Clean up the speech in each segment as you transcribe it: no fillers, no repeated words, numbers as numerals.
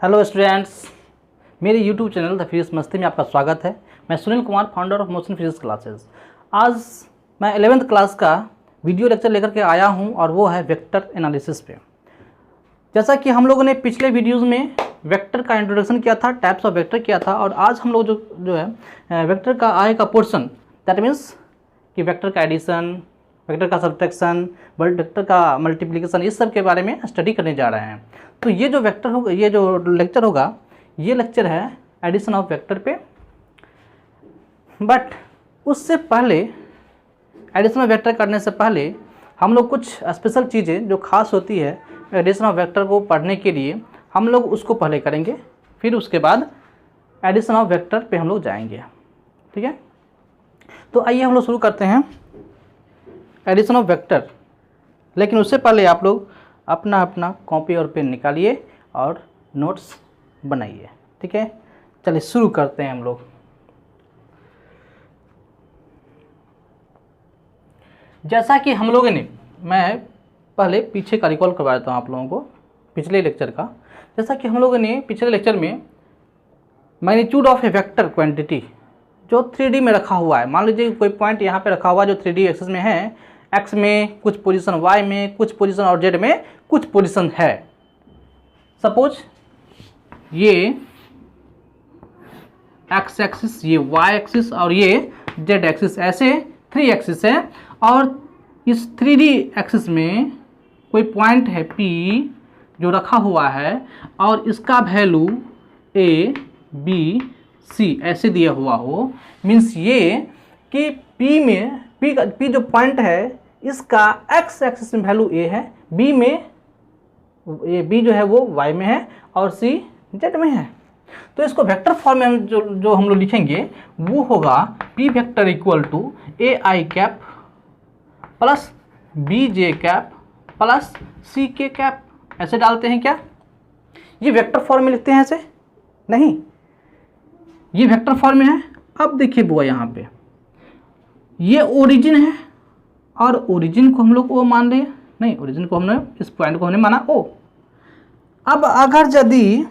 Hello students, मेरे YouTube channel the physics मस्ती में आपका स्वागत है। मैं Sunil Kumar, founder of motion physics classes. आज मैं 11th क्लास का वीडियो लेक्चर लेकर के आया हूं और वो है वेक्टर एनालिसिस पे। जैसा कि हम लोगों ने पिछले वीडियोस में वेक्टर का इंट्रोडक्शन किया था, टाइप्स ऑफ वेक्टर किया था, और आज हम लोग जो है वेक्टर का आगे का पोर्शन, दैट मीन्स कि वेक्टर का एडिशन, वेक्टर का सब्ट्रैक्शन, वेक्टर का मल्टीप्लिकेशन, इस सब के बारे में स्टडी करने जा रहे हैं। तो ये जो वेक्टर होगा, ये जो लेक्चर होगा, ये लेक्चर है एडिशन ऑफ वेक्टर पे। बट उससे पहले, एडिशन ऑफ वेक्टर करने से पहले हम लोग कुछ स्पेशल चीज़ें जो खास होती है एडिशन ऑफ वेक्टर को पढ़ने के लिए, हम लोग उसको पहले करेंगे, फिर उसके बाद एडिशन ऑफ वेक्टर पे हम लोग जाएंगे। ठीक है, तो आइए हम लोग शुरू करते हैं एडिशन ऑफ वेक्टर। लेकिन उससे पहले आप लोग अपना अपना कॉपी और पेन निकालिए और नोट्स बनाइए। ठीक है, चलिए शुरू करते हैं हम लोग। जैसा कि हम लोगों ने, मैं पहले पीछे का रिकॉल करवा देता हूँ आप लोगों को, पिछले लेक्चर का। जैसा कि हम लोगों ने पिछले लेक्चर में magnitude of A vector quantity जो 3D में रखा हुआ है, मान लीजिए कोई पॉइंट यहाँ पे रखा हुआ है जो 3D एक्सिस में है, एक्स में कुछ पोजीशन, वाई में कुछ पोजीशन और जेड में कुछ पोजीशन है। सपोज ये एक्स एक्सिस, ये वाई एक्सिस और ये जेड एक्सिस, ऐसे 3 एक्सिस है। और इस 3D एक्सिस में कोई पॉइंट है P जो रखा हुआ है, और इसका वैल्यू A B C ऐसे दिया हुआ हो। मीन्स ये कि P में P जो पॉइंट है, इसका x एक्सिस में वैल्यू A है, B में B जो है वो y में है और C z में है। तो इसको वेक्टर फॉर्म में जो हम लोग लिखेंगे वो होगा P vector equal to AI cap plus BJ cap plus CK cap. ऐसे डालते हैं क्या? ये वेक्टर फॉर्म में लिखते हैं ऐसे? नहीं, ये वेक्टर फॉर्म में है। अब देखिए बुआ, यहाँ पे ये ओरिजिन है और ओरिजिन को हम लोग O मान रहे हैं। नहीं, ओरिजिन को हमने, इस पॉइंट को हमने माना O। अब अगर यदि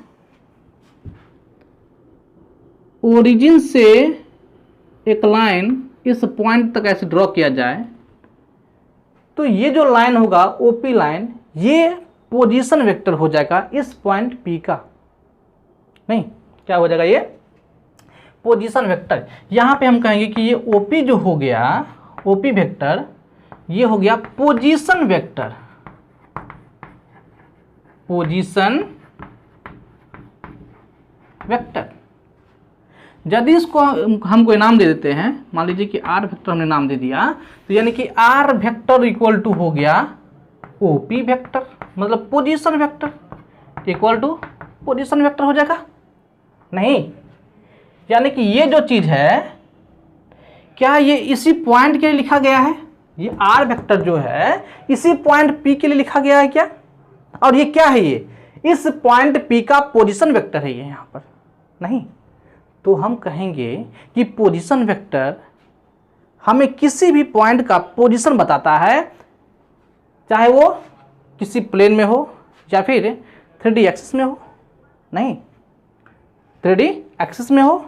ओरिजिन से एक लाइन इस पॉइंट तक ऐसे ड्रॉ किया जाए, तो ये जो लाइन होगा OP लाइन, ये पोजीशन वेक्टर हो जाएगा इस पॉइंट P का। नहीं, क्या हो जाएगा? ये पोजीशन वेक्टर। यहाँ पे हम कहेंगे कि ये OP जो हो गया, OP वेक्टर, ये हो गया पोजीशन वेक्टर। Position vector. यदि इसको हम कोई नाम दे देते हैं, मान लीजिए कि R वेक्टर हमने नाम दे दिया, तो यानी कि R वेक्टर इक्वल टू हो गया OP वेक्टर, मतलब position vector equal to position vector हो जाएगा। नहीं, यानी कि ये जो चीज है, क्या ये इसी पॉइंट के लिए लिखा गया है? ये R वेक्टर जो है इसी पॉइंट P के लिए लिखा गया है क्या? और ये क्या है? ये इस पॉइंट P का पोजीशन वेक्टर है ये यहाँ पर? नहीं। तो हम कहेंगे कि पोजीशन वेक्टर हमें किसी भी पॉइंट का पोजीशन बताता है, चाहे वो किसी प्लेन में हो या फिर 3D एक्सिस में हो। नहीं, 3D एक्सिस में हो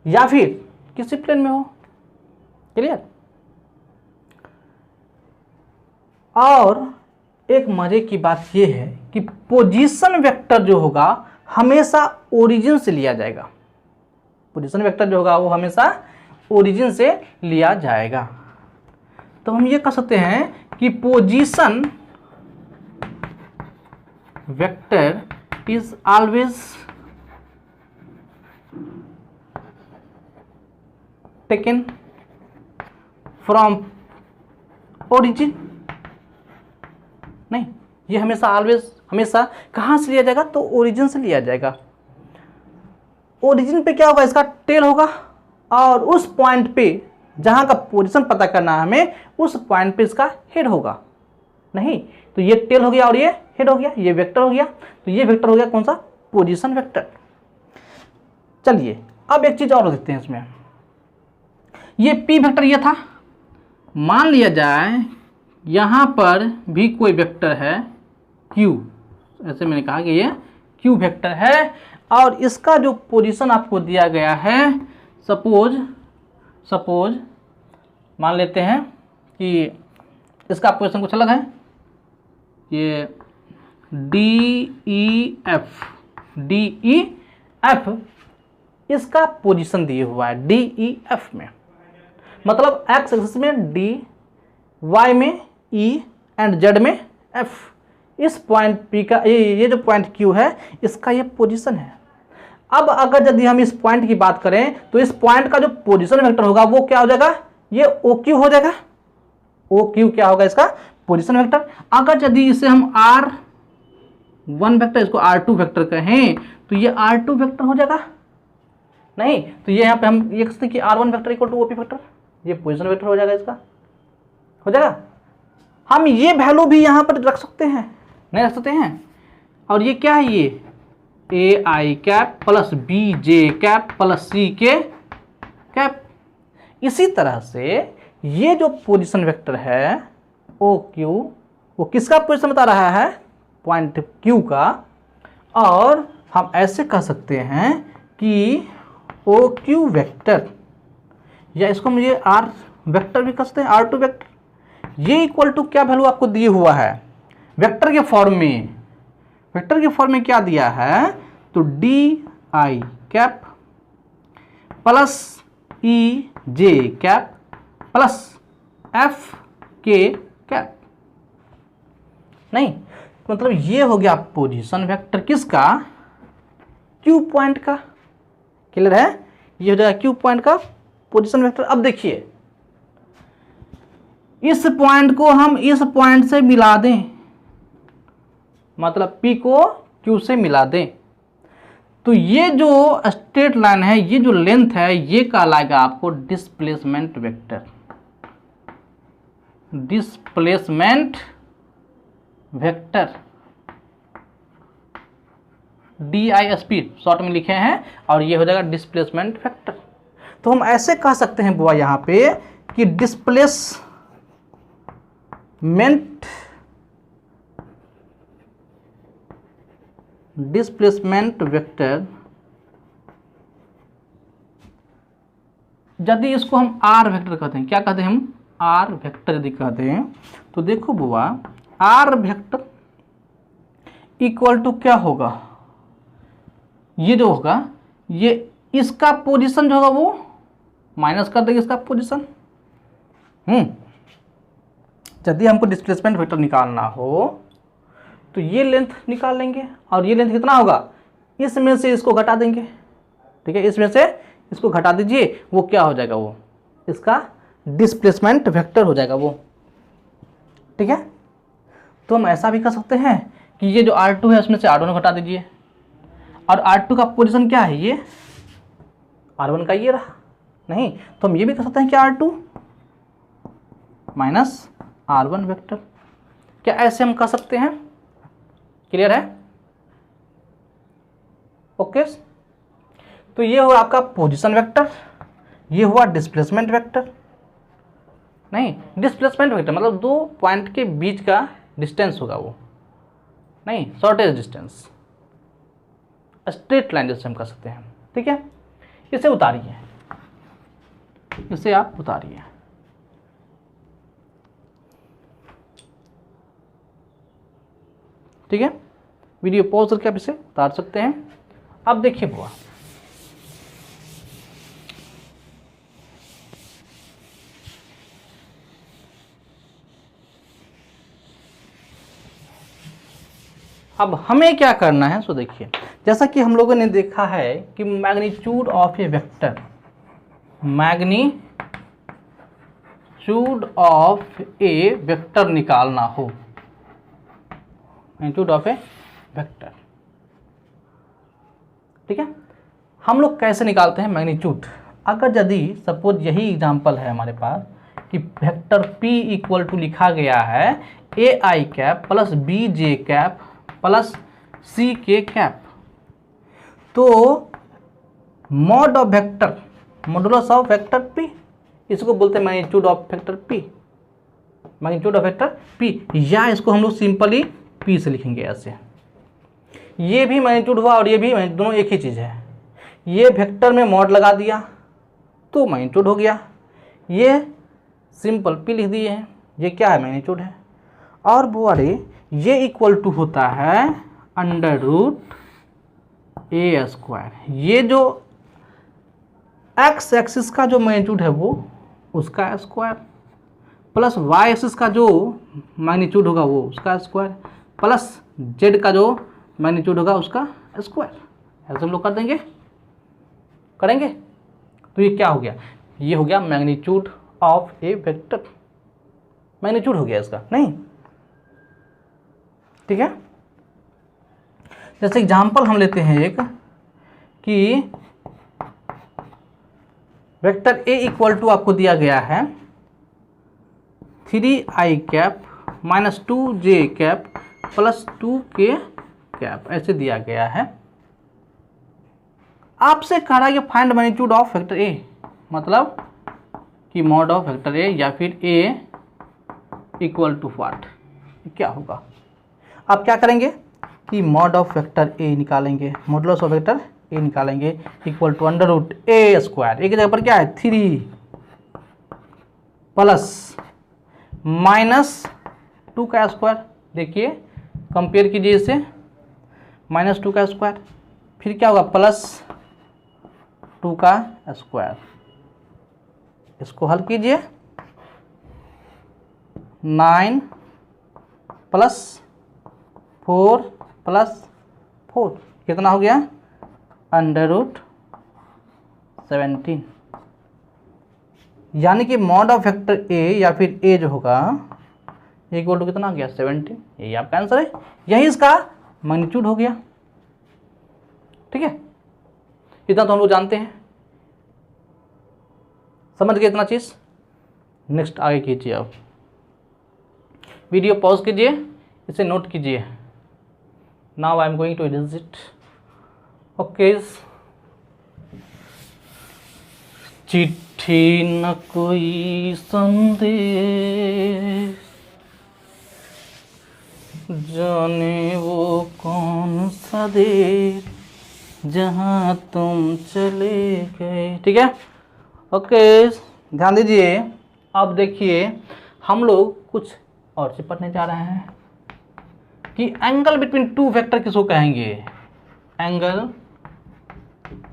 या फिर किसी प्लेन में हो। क्लियर? और एक मजे की बात यह है कि पोजीशन वेक्टर जो होगा हमेशा ओरिजिन से लिया जाएगा। पोजीशन वेक्टर जो होगा वो हमेशा ओरिजिन से लिया जाएगा। तो हम ये कह सकते हैं कि position vector is always taken from origin. नहीं, ये हमेशा कहाँ से लिया जाएगा? तो ओरिजिन से लिया जाएगा। ओरिजिन पे क्या होगा? इसका टेल होगा, और उस पॉइंट पे जहाँ का पोजीशन पता करना है हमें, उस पॉइंट पे इसका हेड होगा। नहीं, तो ये टेल हो गया और ये हेड हो गया, ये वेक्टर हो गया। तो ये वेक्टर हो गया कौन सा? Position vector. चलिए अब एक चीज और देखते हैं इसमें। ये P वेक्टर ये था, मान लिया जाए यहाँ पर भी कोई वेक्टर है Q, ऐसे मैंने कहा कि ये क्यू वेक्टर है और इसका जो पोजीशन आपको दिया गया है, सपोज मान लेते हैं कि इसका पोजीशन कुछ अलग है, ये DEF इसका पोजीशन दिए हुआ है DEF में, मतलब एक्स एक्सिस में D, Y में E एंड Z में F। इस पॉइंट P का ये जो पॉइंट Q है इसका ये पोजीशन है। अब अगर यदि हम इस पॉइंट की बात करें तो इस पॉइंट का जो पोजीशन वेक्टर होगा वो क्या हो जाएगा, ये OQ हो जाएगा। OQ क्या होगा, इसका पोजीशन वेक्टर। अगर यदि इसे हम R1 वेक्टर, इसको R2 वेक्टर कहें तो ये R2 वेक्टर हो जाएगा। नहीं तो ये यहाँ पे हम ये कहते हैं कि R1 vector equal to OP vector, ये पोजीशन वेक्टर हो जाएगा, इसका हो जाएगा। हम ये वैल्यू भी यहाँ पर रख सकते हैं, नहीं रख सकते हैं। और ये क्या है, ये AI cap plus BJ cap plus CK cap. इसी तरह से ये जो पोजीशन वेक्टर है OQ, वो किसका पोजीशन बता रहा है, पॉइंट Q का। और हम ऐसे कह सकते हैं कि OQ वेक्टर, या इसको मुझे R वेक्टर भी कह सकते हैं, R2 वेक्टर, ये इक्वल टू क्या वैल्यू आपको दिए हुआ है वेक्टर के फॉर्म में। वेक्टर के फॉर्म में क्या दिया है, तो DI cap plus EJ cap plus FK cap. नहीं मतलब ये हो गया पोजीशन वेक्टर किसका, Q पॉइंट का। क्लियर है, ये हो जाएगा Q पॉइंट का पोजीशन वेक्टर। अब देखिए इस पॉइंट को हम इस पॉइंट से मिला दें, मतलब P को Q से मिला दें, तो ये जो स्ट्रेट लाइन है, ये जो लेंथ है, ये कहलाएगा आपको displacement vector. Displacement vector DISP short में लिखे हैं, और ये हो जाएगा डिस्प्लेसमेंट वेक्टर। तो हम ऐसे कह सकते हैं बुआ यहाँ पे कि डिस्प्लेसमेंट वेक्टर, यदि इसको हम R वेक्टर कहते हैं, क्या कहते हैं हम, R वेक्टर यदि कहते हैं, तो देखो बुआ R वेक्टर इक्वल टू क्या होगा, ये जो होगा, ये इसका पोजीशन जो होगा वो माइनस कर देंगे इसका पोजीशन। यदि हमको डिस्प्लेसमेंट वेक्टर निकालना हो तो ये लेंथ निकाल लेंगे, और ये लेंथ कितना होगा, इसमें से इसको घटा देंगे। ठीक है, इसमें से इसको घटा दीजिए, वो क्या हो जाएगा, वो इसका डिस्प्लेसमेंट वेक्टर हो जाएगा वो। ठीक है, तो हम ऐसा भी कर सकते हैं कि ये जो R2 है उसमें से R1 घटा दीजिए, और R2 का पोजीशन क्या है, ये R1 का ये रहा। नहीं तो हम ये भी कर सकते हैं कि R2 माइनस R1 वेक्टर। क्या ऐसे हम कर सकते हैं, क्लियर है, ओके। तो ये हुआ आपका पोजीशन वेक्टर, ये हुआ डिस्प्लेसमेंट वेक्टर। नहीं डिस्प्लेसमेंट वेक्टर मतलब दो पॉइंट के बीच का डिस्टेंस होगा वो, नहीं शॉर्टेज डिस्टेंस, स्ट्रेट लाइन जैसे हम कर सकते हैं। ठीक है, इसे उतारिए, इसे आप उतारिए। ठीक है, वीडियो पॉज करके आप इसे उतार सकते हैं। अब देखिए बुआ, अब हमें क्या करना है, सो देखिए जैसा कि हम लोगों ने देखा है कि magnitude of A vector, magnitude of A vector निकालना हो, मैग्नीट्यूड ऑफ ए वेक्टर। ठीक है, हम लोग कैसे निकालते हैं मैग्नीट्यूड। अगर यदि सपोज यही एग्जांपल है हमारे पास कि वेक्टर P इक्वल टू लिखा गया है AI cap plus BJ cap plus CK cap, तो mod of vector, modulus of vector P, इसको बोलते हैं magnitude of vector P, magnitude of vector P, या इसको हम लोग सिंपली P से लिखेंगे ऐसे। ये भी मैग्नीट्यूड हुआ और ये भी दोनों एक ही चीज़ है। ये वेक्टर में मॉड लगा दिया तो मैग्नीट्यूड हो गया, ये सिंपल P लिख दिए हैं, ये क्या है मैग्नीट्यूड है। और वो अरे ये इक्वल टू होता है अंडर रूट ए स्क्वायर। ये जो एक्स एक्सिस का जो मैग्नीट्यूड है वो उसका स्क्वायर, प्लस वाई एक्सिस का जो मैग्नीट्यूड होगा वो उसका स्क्वायर, प्लस जेड का जो मैग्नीट्यूड होगा उसका स्क्वायर। ऐसे हम लोग कर देंगे, करेंगे। तो ये क्या हो गया, ये हो गया magnitude of A vector, magnitude हो गया इसका, नहीं ठीक है। जैसे एग्जांपल हम लेते हैं एक कि वेक्टर ए इक्वल टू आपको दिया गया है 3i cap minus 2j cap plus 2k cap, ऐसे दिया गया है। आपसे कह रहा है कि फाइंड मैग्नीट्यूड ऑफ वेक्टर ए, मतलब कि मॉड ऑफ वेक्टर ए या फिर ए इक्वल टू व्हाट, क्या होगा। आप क्या करेंगे कि मॉड ऑफ वेक्टर ए निकालेंगे, मॉडुलस ऑफ वेक्टर ए निकालेंगे equal to under root A square. एक जगह पर क्या है 3 प्लस माइनस 2 का स्क्वायर, देखिए कंपेयर कीजिए इसे, माइनस 2 का स्क्वायर, फिर क्या होगा प्लस 2 का स्क्वायर। इसको हल कीजिए, 9 प्लस 4 प्लस 4 कितना हो गया अंडर रूट 17। यानी कि मॉड ऑफ वेक्टर ए या फिर ए जो होगा इक्वल टू कितना हो गया 17। यही आपका आंसर है, यही इसका मैग्नीट्यूड हो गया। ठीक है, इतना तो हम लोग जानते हैं, समझ गए इतना चीज। नेक्स्ट आगे कीजिए, आप वीडियो पॉज कीजिए, इसे नोट कीजिए। Now I am going to erase it. Okay, चिट्ठी न कोई संदेश, जाने वो कौन सा देश जहाँ तुम चले गए। ठीक है, ओके, ध्यान दीजिए। अब देखिए हम लोग कुछ और से पढ़ने जा रहे हैं कि एंगल बिटवीन टू वेक्टर किसको कहेंगे। एंगल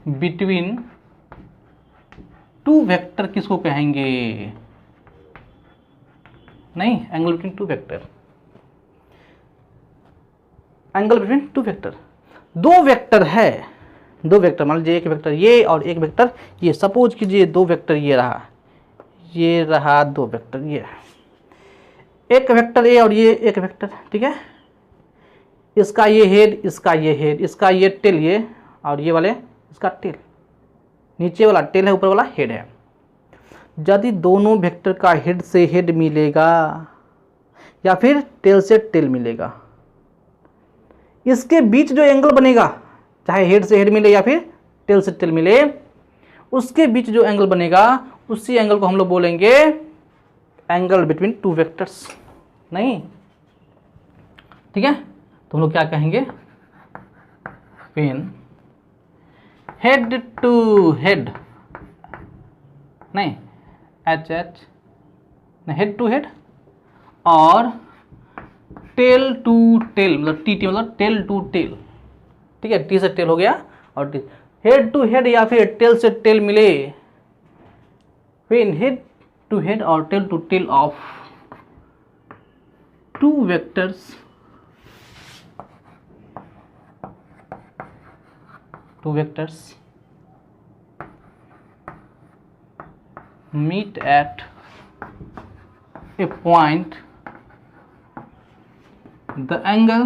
बिटवीन टू वेक्टर किसको कहेंगे, नहीं angle between two vector, angle between two vector. दो वेक्टर है, दो वेक्टर मान लीजिए, एक वेक्टर ये और एक वेक्टर ये। सपोज कीजिए दो वेक्टर ये रहा, ये रहा दो वेक्टर ये, एक वेक्टर ए और ये एक वेक्टर। ठीक है, इसका ये हेड, इसका ये हेड, इसका ये टेल, ये और ये वाले इसका टेल, नीचे वाला टेल है, ऊपर वाला हेड है। यदि दोनों वेक्टर का हेड से हेड मिलेगा या फिर टेल से टेल मिलेगा, इसके बीच जो एंगल बनेगा, चाहे हेड से हेड मिले या फिर टेल से टेल मिले, उसके बीच जो एंगल बनेगा उसी एंगल को हम लोग बोलेंगे एंगल बिटवीन टू वेक्टर्स। नहीं, ठीक है, तो हम लोग क्या कहेंगे, व्हेन हेड टू हेड, नहीं H H, head to head, और टेल टू टेल, मतलब टी टी मतलब टेल टू टेल। ठीक है, टी से टेल हो गया, और टी हेड टू हेड या फिर टेल से टेल मिले, व्हेन हेड टू हेड और tail to tail of two vectors, two vectors meet at a point, the angle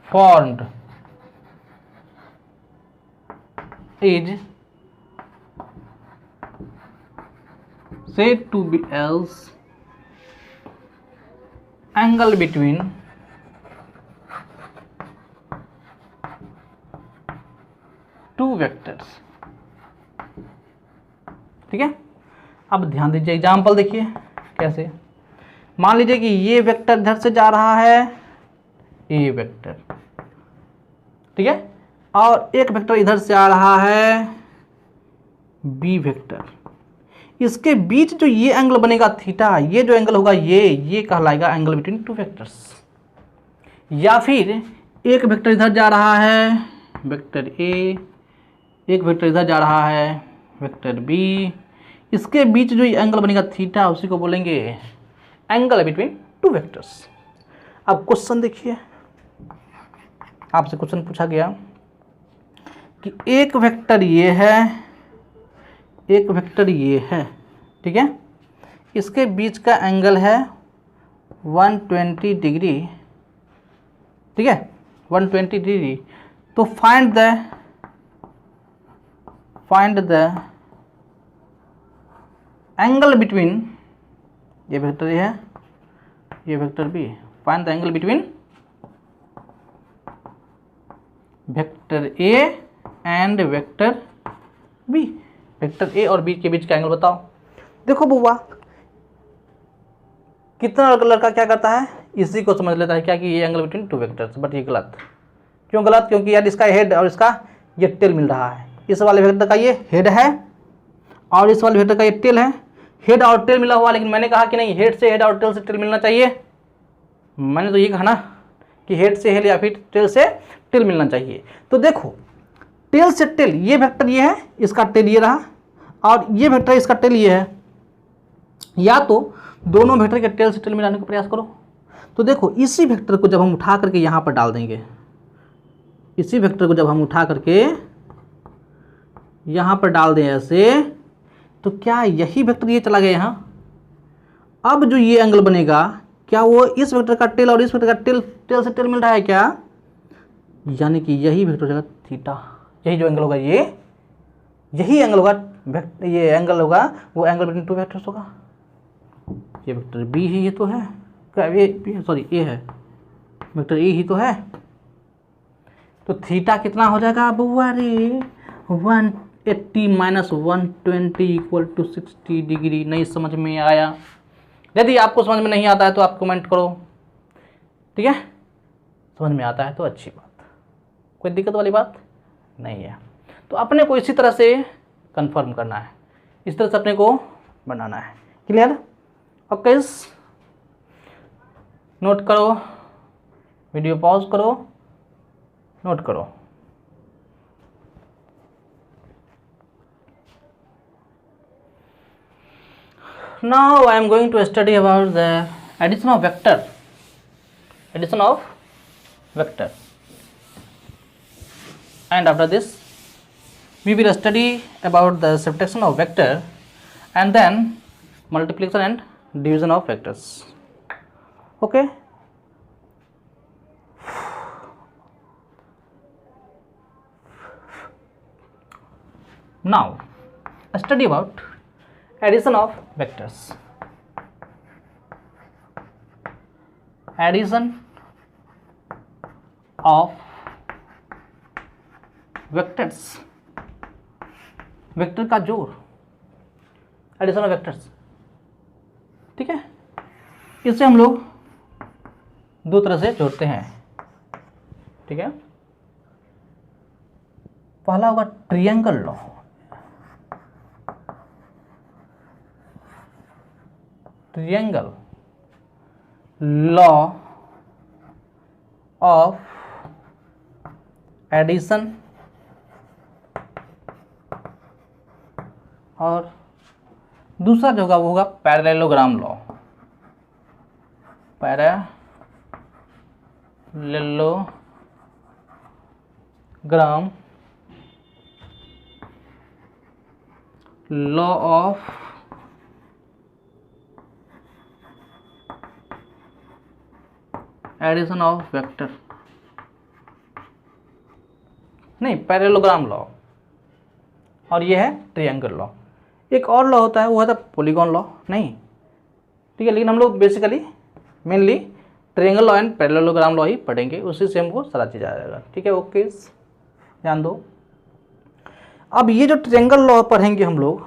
formed is said to be as angle between two vectors. ठीक है, अब ध्यान दीजिए, एग्जाम्पल देखिए कैसे। मान लीजिए कि ये वेक्टर इधर से जा रहा है, ए वेक्टर, ठीक है, और एक वेक्टर इधर से आ रहा है, बी वेक्टर। इसके बीच जो ये एंगल बनेगा थीटा, ये जो एंगल होगा ये कहलाएगा एंगल बिटवीन टू वेक्टर्स। या फिर एक वेक्टर इधर जा रहा है, वेक्टर ए, एक वेक्टर इधर जा रहा है, वेक्टर बी, इसके बीच जो एंगल बनेगा थीटा उसी को बोलेंगे एंगल बिटवीन टू वेक्टर्स। अब क्वेश्चन देखिए, आपसे क्वेश्चन पूछा गया कि एक वेक्टर ये है, एक वेक्टर ये है, ठीक है, इसके बीच का एंगल है 120 डिग्री, ठीक है, 120 डिग्री। तो फाइंड द एंगल बिटवीन, ये वेक्टर ए है, ये vector B, find the angle between vector A and vector B. Vector A और बी के बीच का एंगल बताओ। देखो बुआ, कितना लड़का क्या करता है, इसी को समझ लेता है क्या कि ये angle between two vectors, but ये गलत। क्यों गलत? क्योंकि यार इसका हेड और इसका ये टेल मिल रहा है। इस वाले वेक्टर का ये हेड है और इस वाले वेक्टर का ये टेल है। हेड और टेल मिला हुआ, लेकिन मैंने कहा कि नहीं, हेड से हेड और टेल से टेल मिलना चाहिए। मैंने तो ये कहा ना कि हेड से हेड या फिर टेल से टेल मिलना चाहिए। तो देखो, टेल से टेल, ये वेक्टर ये है, इसका टेल ये रहा, और ये वेक्टर इसका टेल ये है। या तो दोनों वेक्टर के टेल से टेल मिलाने का प्रयास करो। तो देखो, इसी वेक्टर को जब हम उठा करके यहाँ पर डाल देंगे, इसी वेक्टर को जब हम उठा करके यहाँ पर डाल दें ऐसे, तो क्या यही वेक्टर ये चला गया यहाँ? अब जो ये एंगल बनेगा, क्या वो इस वेक्टर का टेल और इस वेक्टर का टेल से टेल मिल रहा है क्या? यानी कि यही वेक्टर हो जाएगा थीटा। यही जो एंगल होगा यही एंगल होगा, ये एंगल होगा वो एंगल बिटवीन टू वेक्टर्स होगा। ये वेक्टर बी ही ये तो है, सॉरी ए है, वेक्टर ए ही तो है। तो थीटा कितना हो जाएगा बुआ रे? 180 माइनस 120 इक्वल टू 60 डिग्री। नहीं समझ में आया? यदि आपको समझ में नहीं आता है तो आप कमेंट करो, ठीक है? समझ में आता है तो अच्छी बात, कोई दिक्कत वाली बात नहीं है। तो अपने को इसी तरह से कंफर्म करना है, इस तरह से अपने को बनाना है। क्लियर? ओके, नोट करो, वीडियो पॉज करो, नोट करो। Now I am going to study about the addition of vector. Addition of vector. And after this, we will study about the subtraction of vector and then multiplication and division of vectors. Okay? Now, study about addition of vectors. Addition of vectors. Vector का जोड़, addition of vectors, ठीक है? इसे हम लोग दो तरह से जोड़ते हैं, ठीक है? पहला होगा triangle law. Triangle law of addition, और दूसरा जो होगा वो होगा parallelogram law. Parallelogram law of addition of vector, नहीं, पैरेललोग्राम लॉ, और ये है ट्रायंगल लॉ। एक और लॉ होता है, वो है पॉलीगॉन लॉ, नहीं, ठीक है? लेकिन हम लोग basically mainly triangle law and parallelogram law ही पढ़ेंगे, उसी से हमको सारा चीज़ आ जाएगा, ठीक है? ओके, ध्यान दो। अब ये जो ट्रायंगल लॉ पढ़ेंगे हम लोग,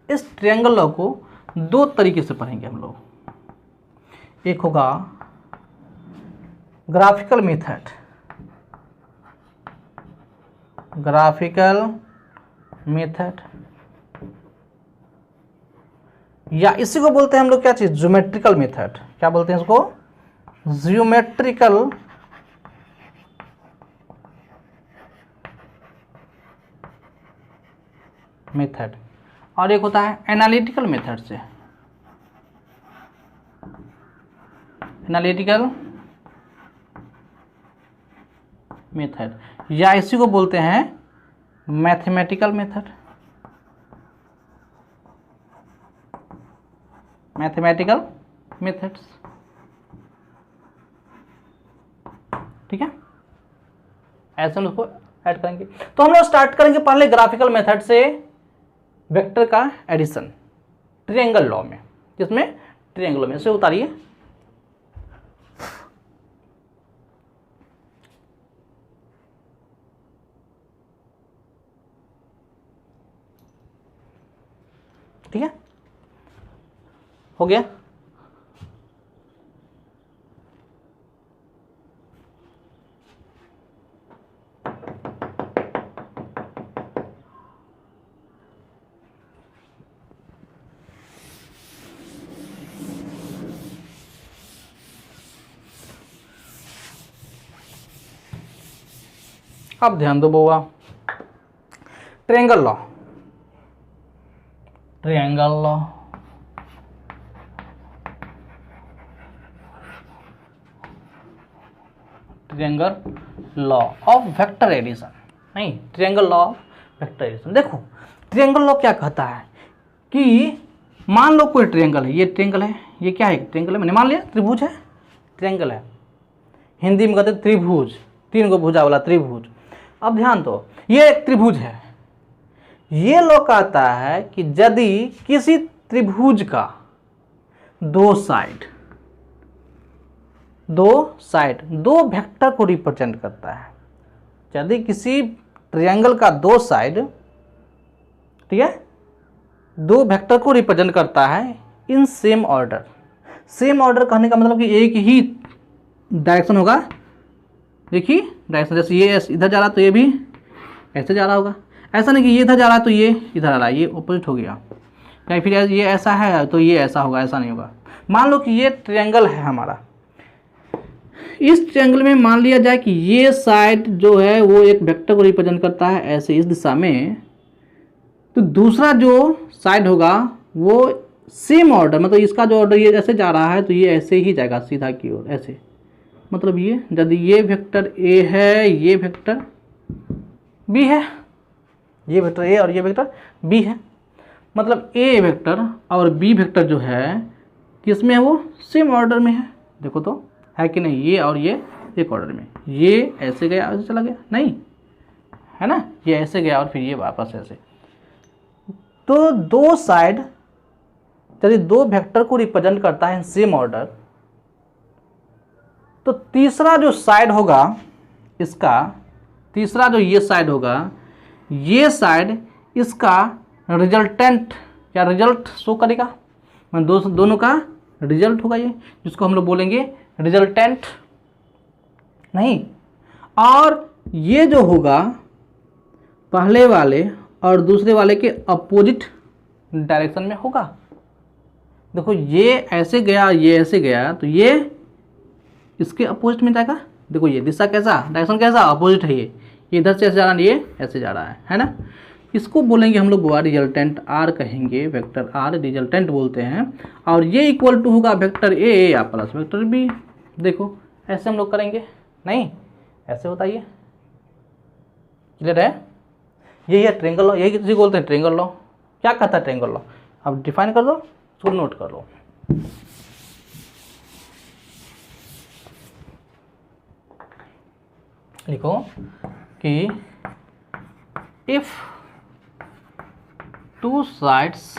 इस ट्रायंगल लॉ को दो तरीके से पढ़ेंगे हम लोग। एक होगा ग्राफिकल मेथड, ग्राफिकल मेथड, या इसी को बोलते हैं हम लोग क्या चीज, ज्योमेट्रिकल मेथड। क्या बोलते हैं इसको, ज्योमेट्रिकल मेथड। और एक होता है एनालिटिकल मेथड से, एनालिटिकल मेथड, या इसी को बोलते हैं मैथमेटिकल मेथड, मैथमेटिकल मेथड्स। ठीक है, ऐसे हम उसको ऐड करेंगे। तो हम लोग स्टार्ट करेंगे पहले ग्राफिकल मेथड से वेक्टर का एडिशन ट्रायंगल लॉ में, जिसमें ट्रायंगल लॉ में से उतारिए। ठीक है, हो गया। अब ध्यान दो बुआ, triangle law, triangle law, triangle law of vector addition, नहीं triangle law of vector addition. देखो ट्रायंगल लॉ क्या कहता है कि मान लो कोई ट्रायंगल है, ये ट्रायंगल है, ये क्या है, ट्रायंगल है, मैंने मान लिया त्रिभुज है, ट्रायंगल है, हिंदी में कहते हैं त्रिभुज, तीन को भुजा वाला त्रिभुज। अब ध्यान दो, ये एक त्रिभुज है। ये लॉ कहता है कि यदि किसी त्रिभुज का दो साइड दो वेक्टर को रिप्रेजेंट करता है, यदि किसी ट्रायंगल का दो साइड, ठीक है, दो वेक्टर को रिप्रेजेंट करता है in same order. Same order कहने का मतलब कि एक ही डायरेक्शन होगा। देखिए डायरेक्शन, जैसे ये इधर जा रहा तो ये भी ऐसे जा रहा होगा। ऐसा नहीं कि ये इधर जा रहा है तो ये इधर आ रहा है, ये ऑपोजिट हो गया। या फिर ये ऐसा है तो ये ऐसा होगा, ऐसा नहीं होगा। मान लो कि ये ट्रायंगल है हमारा, इस ट्रायंगल में मान लिया जाए कि ये साइड जो है वो एक वेक्टर को रिप्रेजेंट करता है ऐसे इस दिशा में, तो दूसरा जो साइड होगा वो सेम ऑर्डर, मतलब इसका जो ऑर्डर ये ऐसे जा रहा है तो ये ऐसे ही जाएगा सीधा की ओर ऐसे। मतलब ये यदि ये वेक्टर ए है, ये वेक्टर बी है, ये वेक्टर ए और ये वेक्टर बी है, मतलब ए वेक्टर और बी वेक्टर जो है किसमें है, वो सेम ऑर्डर में है। देखो तो है कि नहीं, ये और ये एक ऑर्डर में, ये ऐसे गया ऐसे चला गया, नहीं है ना, ये ऐसे गया और फिर ये वापस ऐसे। तो दो साइड यदि दो वेक्टर को रिप्रेजेंट करता है सेम ऑर्डर, तो तीसरा जो साइड होगा इसका, तीसरा जो ये साइड होगा, ये साइड इसका रिजल्टेंट या रिजल्ट शो करेगा, मतलब दोनों का रिजल्ट होगा ये, जिसको हम लोग बोलेंगे रिजल्टेंट। नहीं, और ये जो होगा पहले वाले और दूसरे वाले के अपोजिट डायरेक्शन में होगा। देखो ये ऐसे गया, ये ऐसे गया, तो ये इसके अपोजिट में जाएगा। देखो ये दिशा कैसा, डायरेक्शन कैसा, अपोजिट है। ये इधर से ऐसे जा रहा है, ये ऐसे जा रहा है ना। इसको बोलेंगे हम लोग वो रिजल्टेंट आर कहेंगे, वेक्टर आर रिजल्टेंट बोलते हैं। और ये इक्वल टू होगा वेक्टर ए या प्लस वेक्टर बी। देखो ऐसे हम लोग करेंगे, नहीं ऐसे होता है, ये क्लियर है। यही है ट्रायंगल लॉ, यही किसी को बोलते हैं ट्रायंगल लॉ। क्या कहता है ट्रायंगल लॉ, अब डिफाइन कर दो, उसको नोट कर लो। लिखो कि if two sides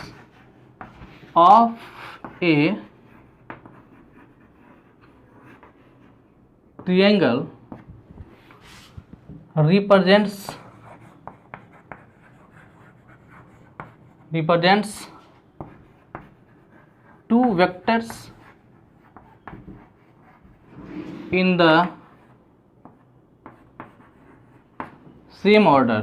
of A triangle represents two vectors in the same order,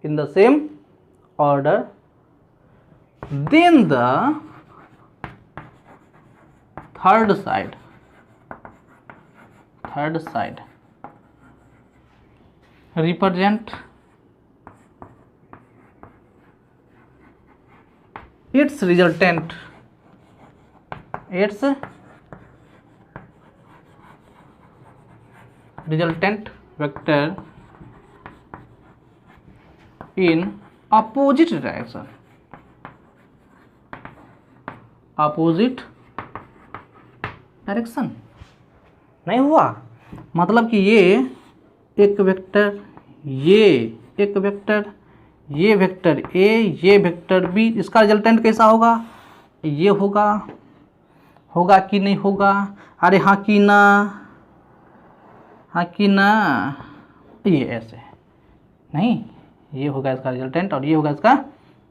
in the same order, then the third side represent its resultant vector in opposite direction, नहीं हुआ? मतलब कि ये एक वेक्टर, ये एक वेक्टर, ये वेक्टर ए, ये वेक्टर बी, इसका रिजल्टेंट कैसा होगा? ये होगा कि नहीं होगा? अरे हाँ कि ना, ये ऐसे नहीं, ये होगा इसका रिजल्टेंट और ये होगा इसका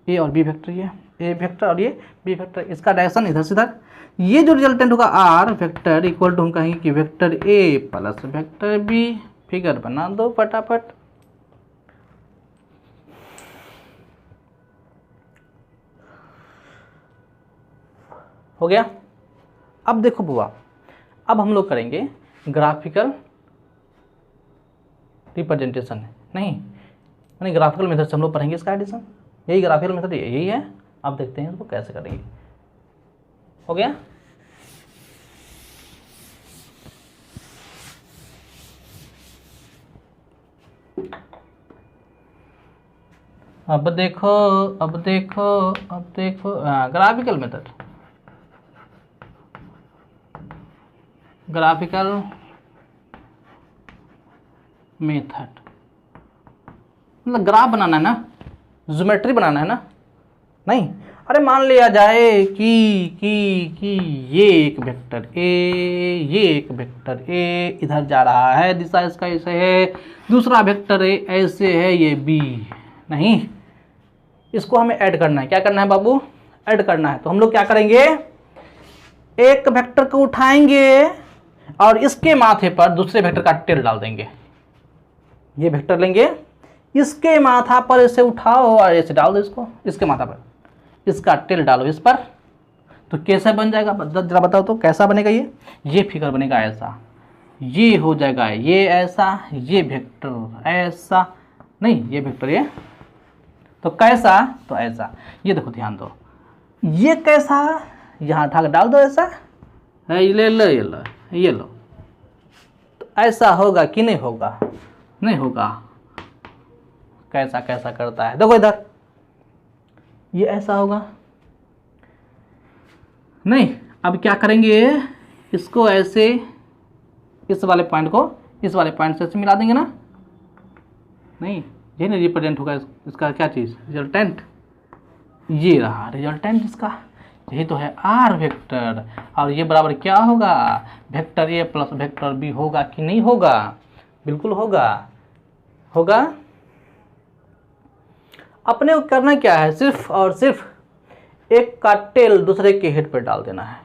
ए और बी वेक्टर, ये ए वेक्टर और ये बी वेक्टर, इसका डायरेक्शन इधर से इधर। ये जो रिजल्टेंट होगा आर वेक्टर इक्वल टू हम कहेंगे कि vector A plus vector B. Figure बना दो फटाफट। हो गया? अब देखो बुआ, अब हम लोग करेंगे ग्राफिकल रिप्रेजेंटेशन, नहीं यानी ग्राफिकल मेथड से हम लोग पढ़ेंगे इसका एडिशन। यही ग्राफिकल मेथड यही है। अब देखते हैं इसको कैसे करेंगे। हो गया? अब देखो ग्राफिकल मेथड, मतलब ग्राफ बनाना है ना, ज्योमेट्री बनाना है ना। नहीं, अरे मान लिया जाए कि ये एक वेक्टर ए, ये एक वेक्टर ए इधर जा रहा है, दिशा इसका ऐसे है, दूसरा वेक्टर ए ऐसे है, ये बी। नहीं, इसको हमें ऐड करना है। क्या करना है बाबू? ऐड करना है। तो हम लोग क्या करेंगे, एक वेक्टर को उठाएंगे और इसके माथे पर दूसरे वेक्टर का टेल डाल देंगे। ये वेक्टर लेंगे, इसके माथा पर इसे उठाओ और ऐसे डाल दो इसको, इसके माथा पर इसका टेल डालो इस पर, तो कैसे बन जाएगा जरा बताओ तो, कैसा बनेगा? ये फिगर बनेगा ऐसा, ये हो जाएगा ये ऐसा, ये वेक्टर ऐसा, नहीं ये वेक्टर ये, तो कैसा? तो ऐसा। ये देखो ध्यान दो, ये कैसा, यहाँ उठा कर डाल दो ऐसा, ये लो, तो ऐसा होगा कि नहीं होगा? नहीं होगा। कैसा करता है, देखो इधर, ये ऐसा होगा। नहीं, अब क्या करेंगे, इसको ऐसे, इस वाले पॉइंट को इस वाले पॉइंट से मिला देंगे ना। नहीं, ये नहीं रिप्रेजेंट होगा इसका क्या चीज़? रिजल्टेंट। ये रहा रिजल्टेंट इसका, यही तो है आर वेक्टर। और ये बराबर क्या होगा? Vector A plus vector B होगा कि नहीं होगा? बिल्कुल होगा। अपने को करना क्या है, सिर्फ और सिर्फ एक का टेल दूसरे के हेड पर डाल देना है।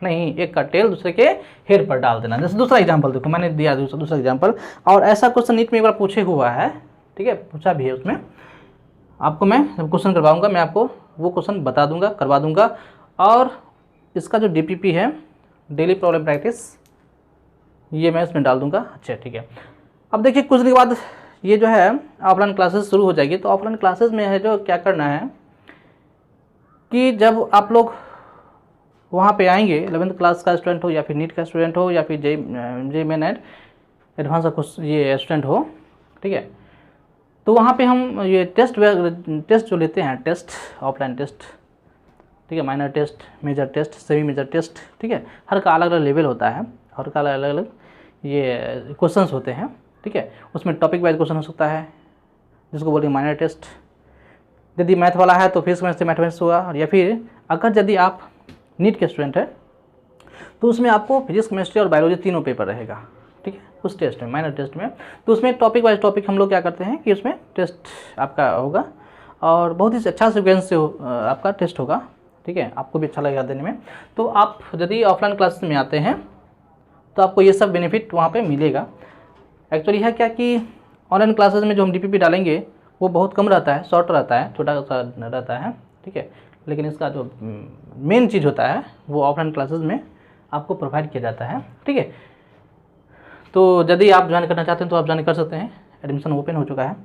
नहीं, एक का टेल दूसरे के हेड पर डाल देना। जैसे दूसरा एग्जांपल देखो, मैंने दिया दूसरा एग्जांपल, और ऐसा क्वेश्चन नीट में एक बार पूछे हुआ है, ठीक है, पूछा भी है। उसमें आपको मैं क्वेश्चन करवाऊंगा, मैं आपको वो क्वेश्चन बता दूंगा, करवा दूंगा। और इसका जो DPP है, डेली प्रॉब्लम प्रैक्टिस, ये मैं इसमें डाल दूंगा। अच्छा ठीक है। अब देखिए कुछ दिन के बाद ये जो है ऑफलाइन क्लासेस शुरू हो जाएगी। तो ऑफलाइन क्लासेस में है जो क्या करना है कि जब आप लोग वहाँ पे आएंगे, 11th क्लास का स्टूडेंट हो या फिर नीट का स्टूडेंट हो या फिर जे मेन एडवांस का ये स्टूडेंट हो, ठीक है, तो वहाँ पे हम ये टेस्ट जो लेते हैं, टेस्ट ऑफलाइन टेस्ट, ठीक है, minor test, major test, semi major test, ठीक है, हर का अलग अलग लेवल होता है, हर का अलग अलग ये क्वेश्चंस होते हैं, ठीक है। उसमें टॉपिक वाइज क्वेश्चन हो सकता है, जिसको बोलेंगे माइनर टेस्ट। यदि मैथ वाला है तो फिजिक्स से मैथमेटिक्स होगा, और या फिर अगर यदि आप नीट के स्टूडेंट है तो उसमें आपको फिजिक्स, केमिस्ट्री और बायोलॉजी तीनों पेपर रहेगा, ठीक है, उस टेस्ट में, माइनर टेस्ट में। तो उसमें टॉपिक वाइज टॉपिक हम लोग क्या करते हैं कि उसमें टेस्ट आपका होगा, और बहुत ही अच्छा सीक्वेंस से आपका टेस्ट होगा, ठीक है, आपको भी अच्छा लगेगा देने में। तो आप यदि ऑफलाइन क्लास में आते हैं तो आपको ये सब बेनिफिट वहाँ पे मिलेगा। एक्चुअली है क्या कि ऑनलाइन क्लासेस में जो हम DPP डालेंगे वो बहुत कम रहता है, शॉर्ट रहता है, छोटा सा रहता है, ठीक है, लेकिन इसका जो मेन चीज़ होता है वो ऑफलाइन क्लासेस में आपको प्रोवाइड किया जाता है, ठीक है। तो यदि आप ज्वाइन करना चाहते हैं तो आप ज्वाइन कर सकते हैं, एडमिशन ओपन हो चुका है।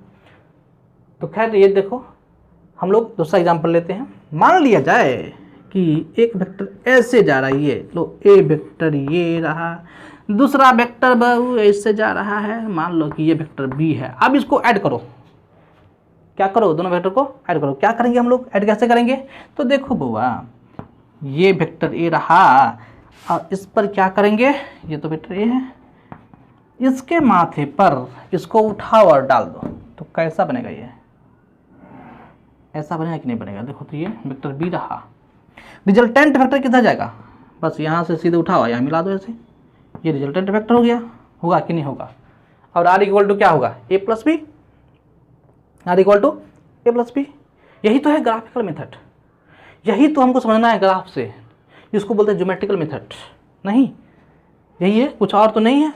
तो खैर ये देखो, हम लोग दूसरा एग्जाम्पल लेते हैं। मान लिया जाए कि एक वेक्टर ऐसे जा रहा है, ये लो ए वेक्टर ये रहा, दूसरा वेक्टर बहु ऐसे जा रहा है, मान लो कि ये वेक्टर बी है। अब इसको ऐड करो, क्या करो, दोनों वेक्टर को ऐड करो। क्या करेंगे हम लोग, ऐड कैसे करेंगे? तो देखो बुआ, ये वेक्टर ए रहा और इस पर क्या करेंगे, ये तो वेक्टर ए है, इसके माथे पर इसको उठाओ और डाल दो, तो कैसा बनेगा ये, ऐसा बनेगा कि नहीं बनेगा? देखो तो ये वेक्टर बी रहा, रिजल्टेंट वेक्टर किधर जाएगा, बस यहाँ से सीधे उठाओ, यहाँ मिला दो ऐसे, ये रिजल्टेंट वेक्टर हो गया, होगा कि नहीं होगा? और आर इक्वल टू क्या होगा, A plus B, R equal to A plus B. यही तो है ग्राफिकल मेथड, यही तो हमको समझना है ग्राफ से, इसको बोलते हैं ज्योमेट्रिकल मेथड। नहीं, यही है, कुछ और तो नहीं है,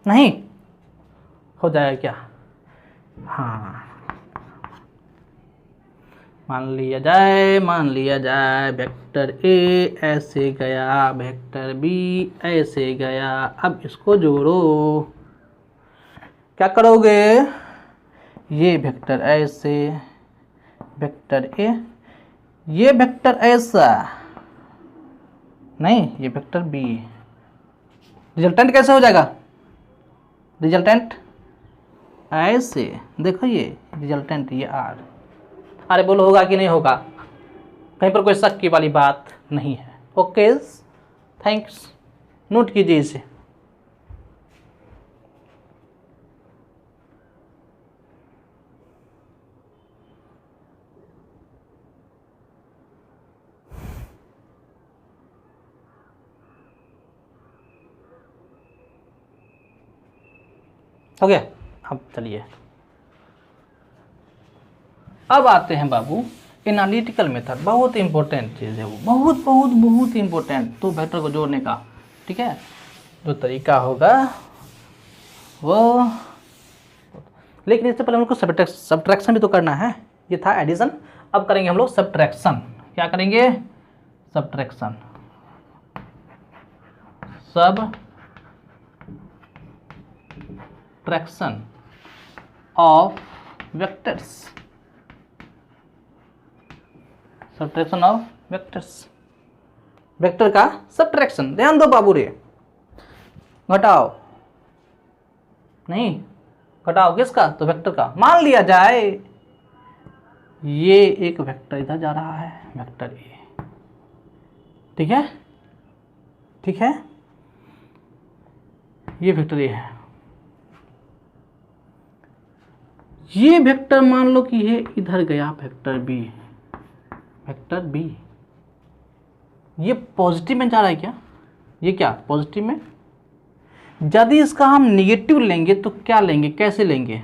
नहीं हो जाएगा क्या? हाँ, मान लिया जाए वेक्टर ए ऐसे गया, वेक्टर बी ऐसे गया। अब इसको जोड़ो, क्या करोगे, ये वेक्टर ऐसे, वेक्टर ए, ये वेक्टर ऐसा, नहीं ये वेक्टर बी, रिजल्टेंट कैसे हो जाएगा, रिजल्टेंट ऐसे, देखो ये रिजल्टेंट ये आर। अरे बोलो होगा कि नहीं होगा, कहीं पर कोई शक की वाली बात नहीं है। ओके, थैंक्स, नोट कीजिए इसे। हो गया? अब चलिए, अब आते हैं बाबू एनालिटिकल मेथड। बहुत इंपॉर्टेंट चीज़ है वो, बहुत बहुत बहुत इंपॉर्टेंट। तो वेक्टर को जोड़ने का, ठीक है, जो तरीका होगा वो, लेकिन इससे पहले हमको सब्ट्रैक्शन भी तो करना है। ये था एडिशन, अब करेंगे हम लोग सब्ट्रैक्शन। क्या करेंगे, subtraction, subtraction of vectors, subtraction of vectors, vector का सब्ट्रैक्शन। ध्यान दो बाबू रे, घटाओ नहीं, घटाओ किसका, तो वेक्टर का। मान लिया जाए ये एक वेक्टर इधर जा रहा है, वेक्टर ए, ठीक है, ठीक है, ये वेक्टर ए है, ये वेक्टर मान लो कि ये इधर गया, वेक्टर बी, वेक्टर बी, ये पॉजिटिव में जा रहा है क्या, ये क्या पॉजिटिव में? यदि इसका हम निगेटिव लेंगे तो क्या लेंगे, कैसे लेंगे?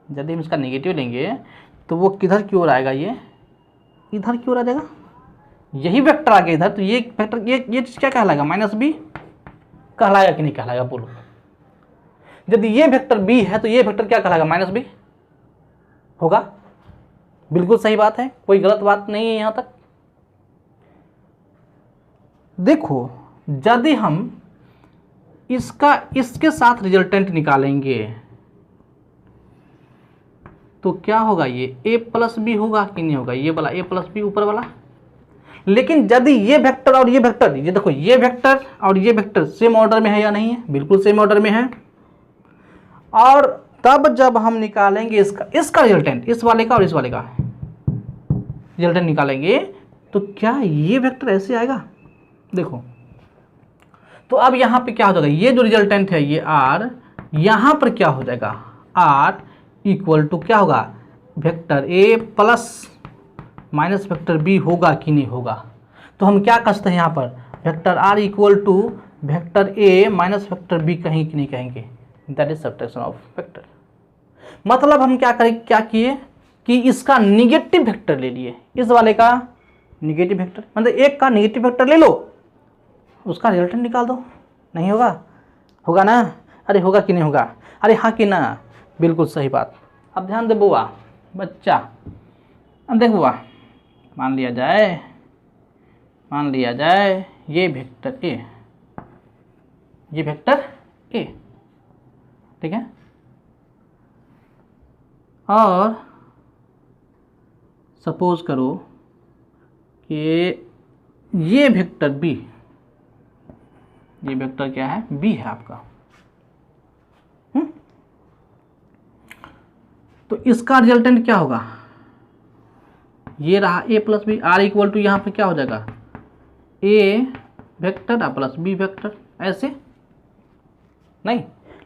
यदि हम इसका निगेटिव लेंगे तो वो किधर की ओर आएगा, ये इधर की ओर आ जाएगा, यही वेक्टर आ गया इधर, तो ये वेक्टर ये चीज़ क्या कहलाएगा, माइनस बी कहलाएगा कि नहीं कहलाएगा, बोलो। यदि ये वेक्टर बी है तो ये वेक्टर क्या कहलाएगा, माइनस बी होगा। बिल्कुल सही बात है, कोई गलत बात नहीं है यहां तक। देखो, यदि हम इसका इसके साथ रिजल्टेंट निकालेंगे तो क्या होगा, ये a प्लस बी होगा कि नहीं होगा, ये वाला a प्लस बी ऊपर वाला। लेकिन यदि ये वेक्टर और ये वेक्टर, ये देखो ये वेक्टर और ये वेक्टर सेम ऑर्डर में है या नहीं है, बिल्कुल सेम ऑर्डर में है। और तब जब हम निकालेंगे इसका रिजल्टेंट, इस वाले का और इस वाले का रिजल्टेंट निकालेंगे तो क्या ये वेक्टर ऐसे आएगा, देखो। तो अब यहाँ पे क्या हो जाएगा, ये जो रिजल्टेंट है ये r, यहाँ पर क्या हो जाएगा, r इक्वल टू क्या होगा, vector a plus minus vector b होगा कि नहीं होगा। तो हम क्या कर सकते हैं यहाँ पर, vector r equal to vector a minus vector b कहीं कि नहीं कहेंगे, that is subtraction of vector. मतलब हम क्या किए कि इसका निगेटिव वेक्टर ले लिए, इस वाले का निगेटिव वेक्टर, मतलब एक का निगेटिव वेक्टर ले लो, उसका रिजल्टेंट निकाल दो। नहीं होगा? होगा ना? अरे होगा कि नहीं होगा? अरे हाँ कि ना? बिल्कुल सही बात। अब ध्यान दे बुआ बच्चा, अब देख बुआ, मान लिया जाए ये वेक्टर ए, ये वेक्टर ए, ठीक है, और सपोज करो कि ये वेक्टर बी, ये वेक्टर क्या है? बी है आपका। तो इसका रिजल्टेंट क्या होगा? ये रहा A plus B, R equal to यहाँ पे क्या हो जाएगा? A vector plus B vector, ऐसे नहीं।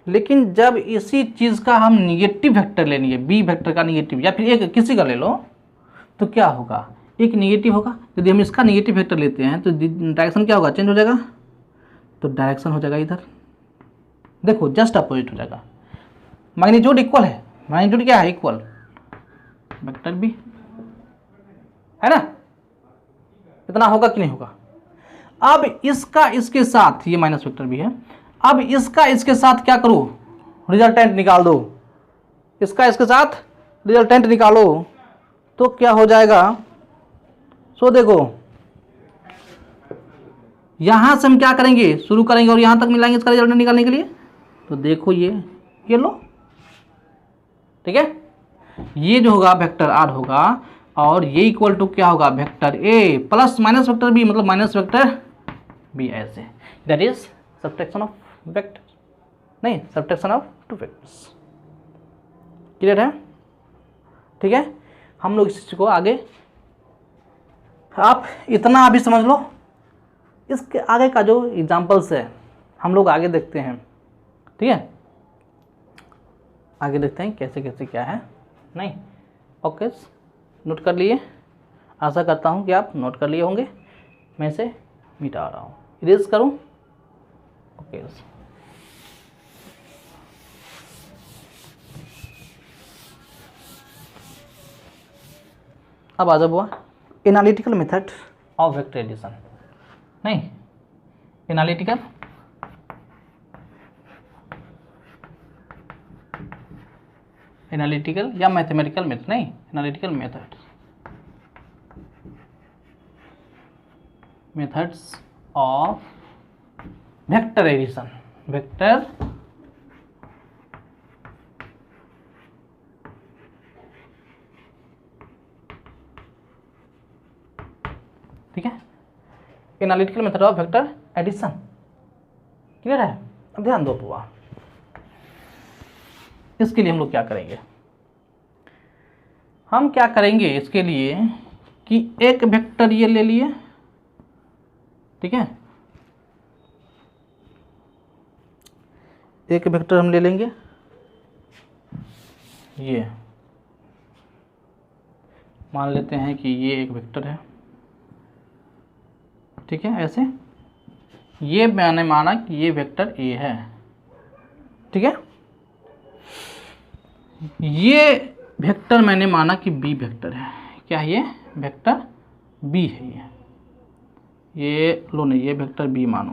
लेकिन जब इसी चीज़ का हम निगेटिव वेक्टर लेंगे, बी वेक्टर का निगेटिव, या फिर एक किसी का ले लो, तो क्या होगा? एक निगेटिव होगा। यदि हम इसका निगेटिव वेक्टर लेते हैं तो डायरेक्शन क्या होगा? चेंज हो जाएगा। तो डायरेक्शन हो जाएगा इधर, देखो जस्ट अपोजिट हो जाएगा। मैग्नीट्यूड इक्वल है, मैग्नीट्यूड क्या है? इक्वल वेक्टर बी, है ना? इतना होगा कि नहीं होगा? अब इसका इसके साथ, ये माइनस वेक्टर भी है, अब इसका इसके साथ क्या करो? रिजल्टेंट निकाल दो। इसका इसके साथ रिजल्टेंट निकालो तो क्या हो जाएगा? सो देखो, यहां से हम क्या करेंगे? शुरू करेंगे और यहां तक मिलाएंगे इसका रिजल्टेंट निकालने के लिए। तो देखो ये लो, ठीक है, ये जो होगा वेक्टर आर होगा, और ये इक्वल टू क्या होगा? Vector A plus minus vector B, मतलब माइनस वेक्टर बी, ऐसे। That is subtraction of vector, नहीं subtraction of two vectors. Clear है? ठीक है, हम लोग इस चीज को आगे, आप इतना अभी समझ लो, इसके आगे का जो एग्जाम्पल्स है हम लोग आगे देखते हैं। ठीक है, आगे देखते हैं कैसे कैसे क्या है। नहीं, ओके, नोट कर लिए? आशा करता हूँ कि आप नोट कर लिए होंगे। मैं इसे मिटा रहा हूँ, इरेज करूँ? ओके, अब आ जाओ बुआ, analytical method of vector addition. नहीं, एनालिटिकल या मैथमेटिकल मेथड, नहीं analytical methods of vector addition, vector ठीक है, analytical method of vector addition. Clear है? अब ध्यान दो बुआ, इसके लिए हम लोग क्या करेंगे? हम क्या करेंगे इसके लिए कि एक वेक्टर ये ले लिए, ठीक है, एक वेक्टर हम ले लेंगे, ये मान लेते हैं कि ये एक वेक्टर है, ठीक है, ऐसे। ये मैंने माना कि ये वेक्टर ए है, ठीक है, ये वेक्टर मैंने माना कि बी वेक्टर है। क्या है ये? वेक्टर बी है ये लो, नहीं ये वेक्टर बी मानो।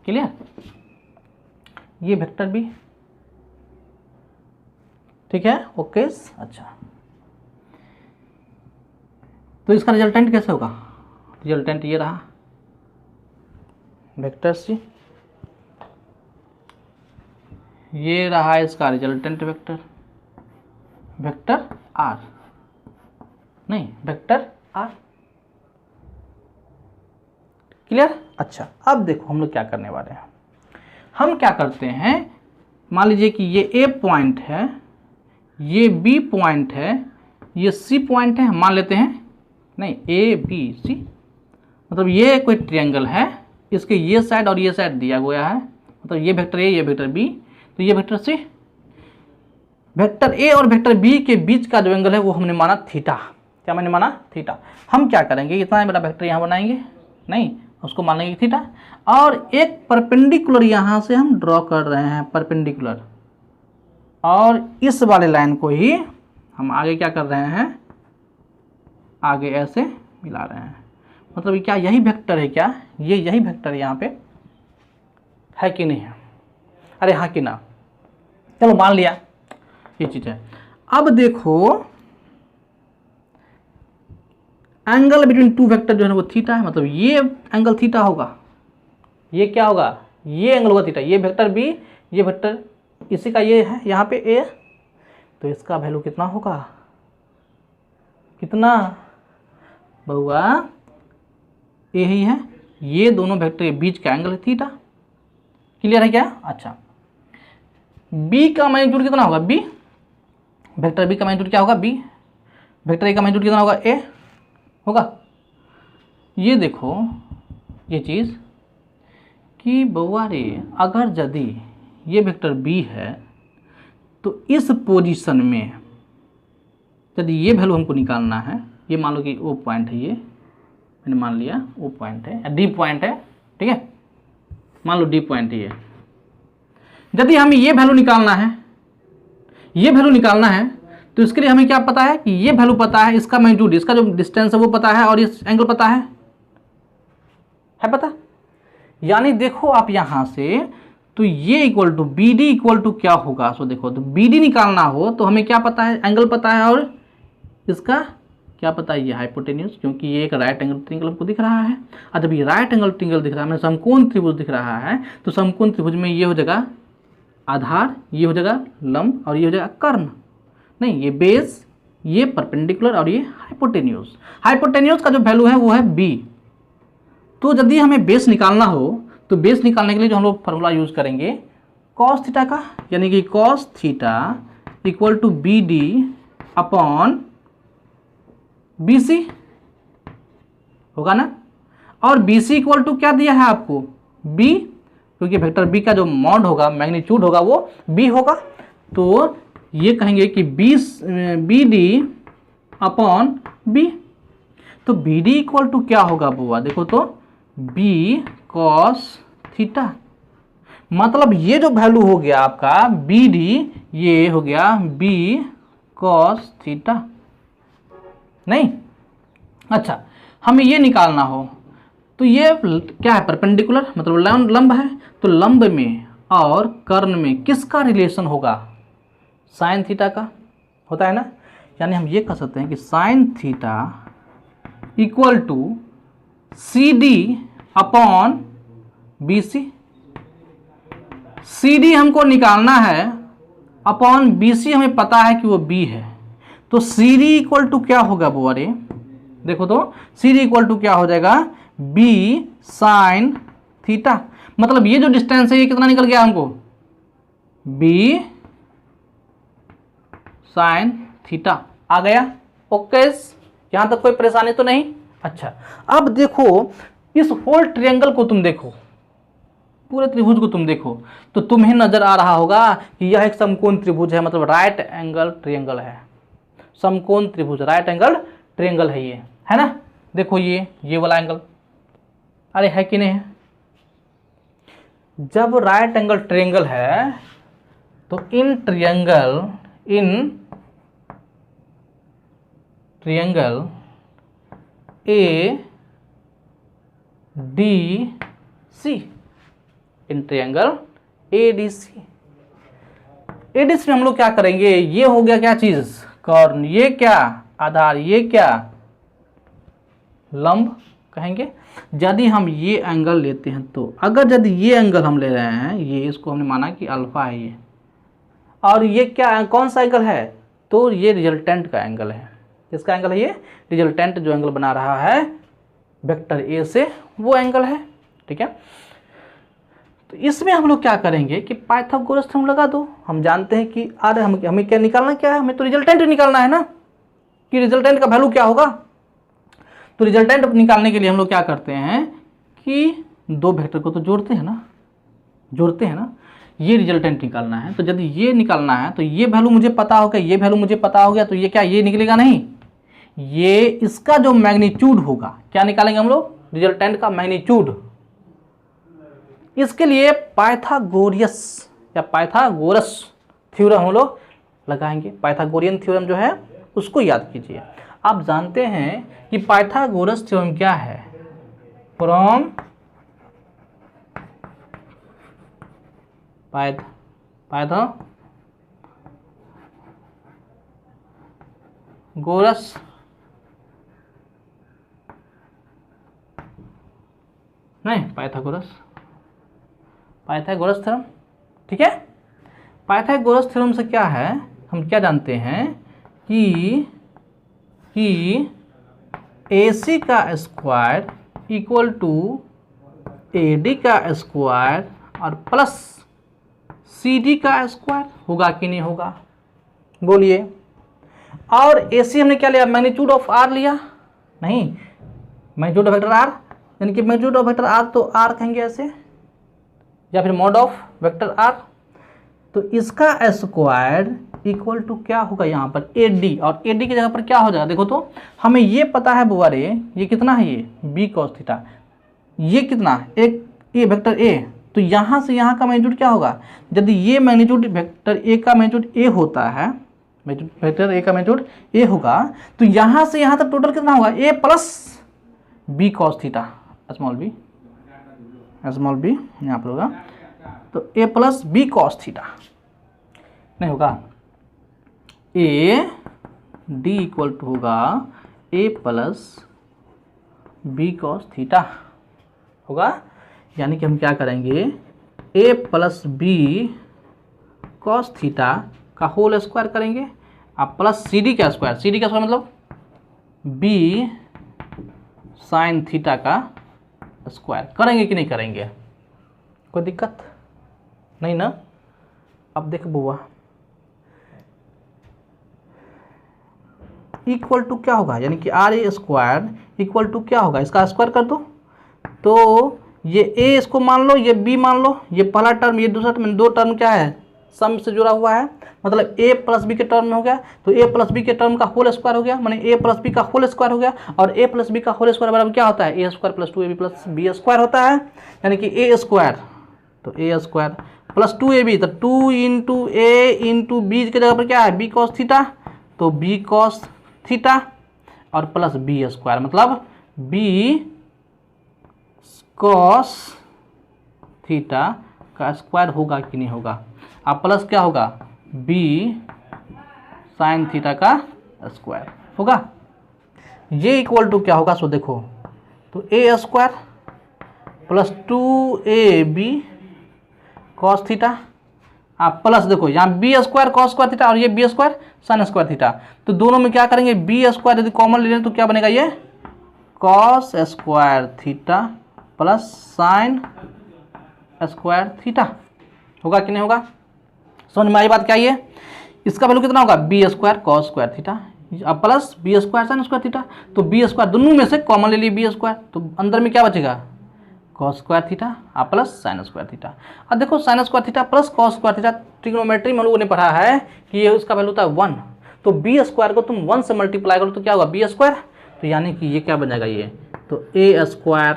क्लियर? ये वेक्टर बी, ठीक है, ओके, अच्छा। तो इसका रिजल्टेंट कैसे होगा? रिजल्टेंट ये रहा वेक्टर सी, ये रहा इसका रिजल्टेंट वेक्टर, वेक्टर आर, नहीं वेक्टर आर। क्लियर? अच्छा, अब देखो हम लोग क्या करने वाले हैं। हम क्या करते हैं, मान लीजिए कि ये ए पॉइंट है, ये बी पॉइंट है, ये सी पॉइंट है, मान लेते हैं, नहीं ए बी सी, मतलब ये कोई ट्रायंगल है, इसके ये साइड और ये साइड दिया गया है, मतलब ये वेक्टर ए, ये वेक्टर बी, तो ये वेक्टर सी। वेक्टर ए और वेक्टर बी के बीच का जो एंगल है वो हमने माना थीटा। क्या मैंने माना? थीटा। हम क्या करेंगे, इतना बड़ा वेक्टर यहाँ बनाएंगे, नहीं उसको मान लेंगे थीटा, और एक परपेंडिकुलर यहाँ से हम ड्रॉ कर रहे हैं, परपेंडिकुलर, और इस वाले लाइन को ही हम आगे क्या कर रहे हैं, आगे ऐसे मिला रहे हैं। मतलब क्या यही वेक्टर है क्या, ये यही वेक्टर यहाँ पे है कि नहीं है? अरे हाँ कि ना, चलो मान लिया ये चीज़ है। अब देखो एंगल बिटवीन टू वेक्टर जो है वो थीटा है, मतलब ये एंगल थीटा होगा, ये क्या होगा, ये एंगल होगा थीटा। ये वेक्टर बी, ये वेक्टर इसी का ये है यहाँ पे ए, तो इसका वैल्यू कितना होगा, कितना बहुआ, ए ही है। ये दोनों वेक्टर के बीच का एंगल है थीटा। क्लियर है क्या? अच्छा, बी का मैग्नीट्यूड कितना होगा, बी वेक्टर बी का मैग्नीट्यूड क्या होगा, बी वेक्टर ए का मैग्नीट्यूड कितना होगा, ए होगा। ये देखो ये चीज़ कि बउआ रे, अगर यदि ये वेक्टर बी है तो इस पोजीशन में यदि ये वैल्यू हमको निकालना है, ये मान लो कि ओ पॉइंट है, ये मैंने मान लिया ओ पॉइंट है या डी पॉइंट है, ठीक है, मान लो डी पॉइंट है। यदि हमें ये वैल्यू निकालना है, ये वैल्यू निकालना है, तो इसके लिए हमें क्या पता है कि ये वैल्यू पता है, इसका मैग्नीट्यूड, इसका जो डिस्टेंस है वो पता है, और इस एंगल पता है पता। यानी देखो आप यहाँ से, तो ये equal to B D equal to क्या होगा, सो देखो तो बी डी निकालना हो तो हमें क्या पता है, एंगल पता है, और इसका क्या पता है, ये हाइपोटेन्यूज, क्योंकि ये एक राइट एंगल ट्रायंगल हमको दिख रहा है। और जब ये राइट एंगल ट्रायंगल दिख रहा है, समकोण त्रिभुज दिख रहा है, तो समकोण त्रिभुज में ये हो जाएगा आधार, ये हो जाएगा लंब, और ये हो जाएगा कर्ण, नहीं ये बेस, ये परपेंडिकुलर, और ये हाइपोटेन्यूज। हाइपोटेन्यूज का जो वैल्यू है वो है बी। तो यदि हमें बेस निकालना हो तो बेस निकालने के लिए जो हम लोग फॉर्मूला यूज करेंगे कॉस थीटा का, यानी कि cos theta equal to B D upon B C होगा ना। और बी सी इक्वल टू क्या दिया है आपको, बी, क्योंकि वेक्टर बी का जो मॉड होगा, मैग्नीट्यूड होगा, वो बी होगा। तो ये कहेंगे कि बी डी अपॉन बी। तो बी डी इक्वल टू क्या होगा बुआ, देखो तो बी कॉस थीटा, मतलब ये जो वैल्यू हो गया आपका बी डी, ये हो गया बी कॉस थीटा, नहीं। अच्छा, हमें ये निकालना हो तो ये क्या है, परपेंडिकुलर, मतलब लंब है, तो लंब में और कर्ण में किसका रिलेशन होगा, साइन थीटा का होता है ना। यानी हम ये कह सकते हैं कि sine theta equal to C D upon B C. C D हमको निकालना है, अपॉन बी सी हमें पता है कि वो बी है, तो सी डी इक्वल टू क्या होगा बुआ रे, देखो तो सी डी इक्वल टू क्या हो जाएगा, बी साइन थीटा। मतलब ये जो डिस्टेंस है ये कितना निकल गया हमको, बी साइन थीटा आ गया। ओके, यहां तक कोई परेशानी तो नहीं। अच्छा, अब देखो इस होल ट्रायंगल को तुम देखो, पूरे त्रिभुज को तुम देखो, तो तुम्हें नजर आ रहा होगा कि यह एक समकोण त्रिभुज है, मतलब राइट एंगल ट्रायंगल है, समकोण त्रिभुज राइट एंगल ट्रायंगल है, ये है ना। देखो ये वाला एंगल, अरे है कि नहीं है। जब राइट एंगल ट्रायंगल है तो in triangle A D C, in triangle A D C. A D C में हम लोग क्या करेंगे, ये हो गया क्या चीज, कर्ण, ये क्या आधार, ये क्या लंब कहेंगे। यदि हम ये एंगल लेते हैं तो, अगर यदि ये एंगल हम ले रहे हैं, ये इसको हमने माना कि अल्फा है ये, और ये क्या कौन सा एंगल है, तो ये रिजल्टेंट का एंगल है। इसका एंगल है ये, रिजल्टेंट जो एंगल बना रहा है वेक्टर ए से, वो एंगल है, ठीक है। तो इसमें हम लोग क्या करेंगे कि पाइथागोरस थ्योरम लगा दो। हम जानते हैं कि अरे हमें क्या निकालना, क्या है, हमें तो रिजल्टेंट निकालना है ना, कि रिजल्टेंट का वैल्यू क्या होगा। तो रिजल्टेंट निकालने के लिए हम लोग क्या करते हैं कि दो वेक्टर को तो जोड़ते हैं ना, ये रिजल्टेंट निकालना है। तो यदि ये निकालना है तो ये वैल्यू मुझे पता हो गया, ये वैल्यू मुझे पता हो गया, तो ये क्या, ये निकलेगा नहीं, ये इसका जो मैग्नीट्यूड होगा, क्या निकालेंगे हम लोग, रिजल्टेंट का मैग्नीट्यूड। इसके लिए पाइथागोरस थ्योरम हम लोग लगाएंगे। पाइथागोरियन थ्योरम जो है उसको याद कीजिए। आप जानते हैं कि पाइथागोरस थ्योरम क्या है? फ्रॉम पाइथागोरस नहीं, पाइथागोरस थ्योरम, ठीक है। पाइथागोरस थ्योरम से क्या है, हम क्या जानते हैं कि AC का स्क्वायर इक्वल टू AD का स्क्वायर और प्लस CD का स्क्वायर होगा कि नहीं होगा, बोलिए। और AC हमने क्या लिया, मैग्नीट्यूड ऑफ R लिया, नहीं, मैग्नीट्यूड ऑफ वेक्टर R, यानी कि मैग्नीट्यूड ऑफ वेक्टर R तो R कहेंगे ऐसे, या फिर मॉड ऑफ वेक्टर R। तो इसका स्क्वायर इक्वल टू क्या होगा यहाँ पर AD, और AD की जगह पर क्या हो जाएगा, देखो तो हमें ये पता है बुआ रे, ये कितना है, ये B cos थीटा, ये कितना, एक ये वेक्टर A, तो यहाँ से यहाँ का मैग्नीट्यूड क्या होगा, यदि ये मैग्नीट्यूड वेक्टर A का मैग्नीट्यूड A होता है, वेक्टर A का मैग्नीट्यूड A होगा, तो यहाँ से यहाँ तक टोटल कितना होगा, A plus B cos theta, small b यहाँ पर होगा, तो A plus B cos theta नहीं होगा, AD इक्वल टू होगा A plus B cos theta होगा। यानी कि हम क्या करेंगे, A plus B cos theta का होल स्क्वायर करेंगे, आप प्लस CD का स्क्वायर मतलब B साइन थीटा का स्क्वायर करेंगे कि नहीं करेंगे, कोई दिक्कत नहीं ना। अब देख बुआ, इक्वल टू क्या होगा, यानी कि RA स्क्वायर इक्वल टू क्या होगा, इसका स्क्वायर कर दो, तो ये A इसको मान लो, ये B मान लो, ये पहला टर्म, ये दूसरा टर्म, दो टर्म क्या है, सम से जुड़ा हुआ है, मतलब A प्लस B के टर्म में हो गया, तो A प्लस B के टर्म का होल स्क्वायर हो गया, माने A प्लस B का होल स्क्वायर हो गया, और A प्लस B का होल स्क्वायर बराबर क्या होता है, A square plus 2AB plus B square होता है, यानी कि A स्क्वायर, तो A स्क्वायर प्लस 2AB, तो 2 इंटू A इंटू B की जगह पर क्या है, B cos थीटा, तो B cos थीटा और प्लस B स्क्वायर, मतलब B cos थीटा का स्क्वायर होगा कि नहीं होगा, अब प्लस क्या होगा, B साइन थीटा का स्क्वायर होगा। ये इक्वल टू क्या होगा, सो देखो, तो A square plus 2AB cos theta, आप प्लस देखो यहाँ B square cos square theta और ये B square sine square theta, तो दोनों में क्या करेंगे, B स्क्वायर यदि कॉमन ले लें तो क्या बनेगा, ये cos square theta plus sign square theta होगा कि नहीं होगा, समझ में आई बात क्या है। इसका वैल्यू कितना होगा, B square cos square theta अब plus B square sine square theta, तो B स्क्वायर दोनों में से कॉमन ले लिए B स्क्वायर, तो अंदर में क्या बचेगा, cos स्क्वायर थीटा और प्लस साइन स्क्वायर थीटा। अब देखो sign square theta plus cos square theta, trigonometry में हम लोगों ने पढ़ा है कि ये उसका वैल्यू होता है 1, तो B स्क्वायर को तुम 1 से मल्टीप्लाई करो तो क्या होगा, B स्क्वायर, तो यानी कि ये क्या बन जाएगा, ये तो A square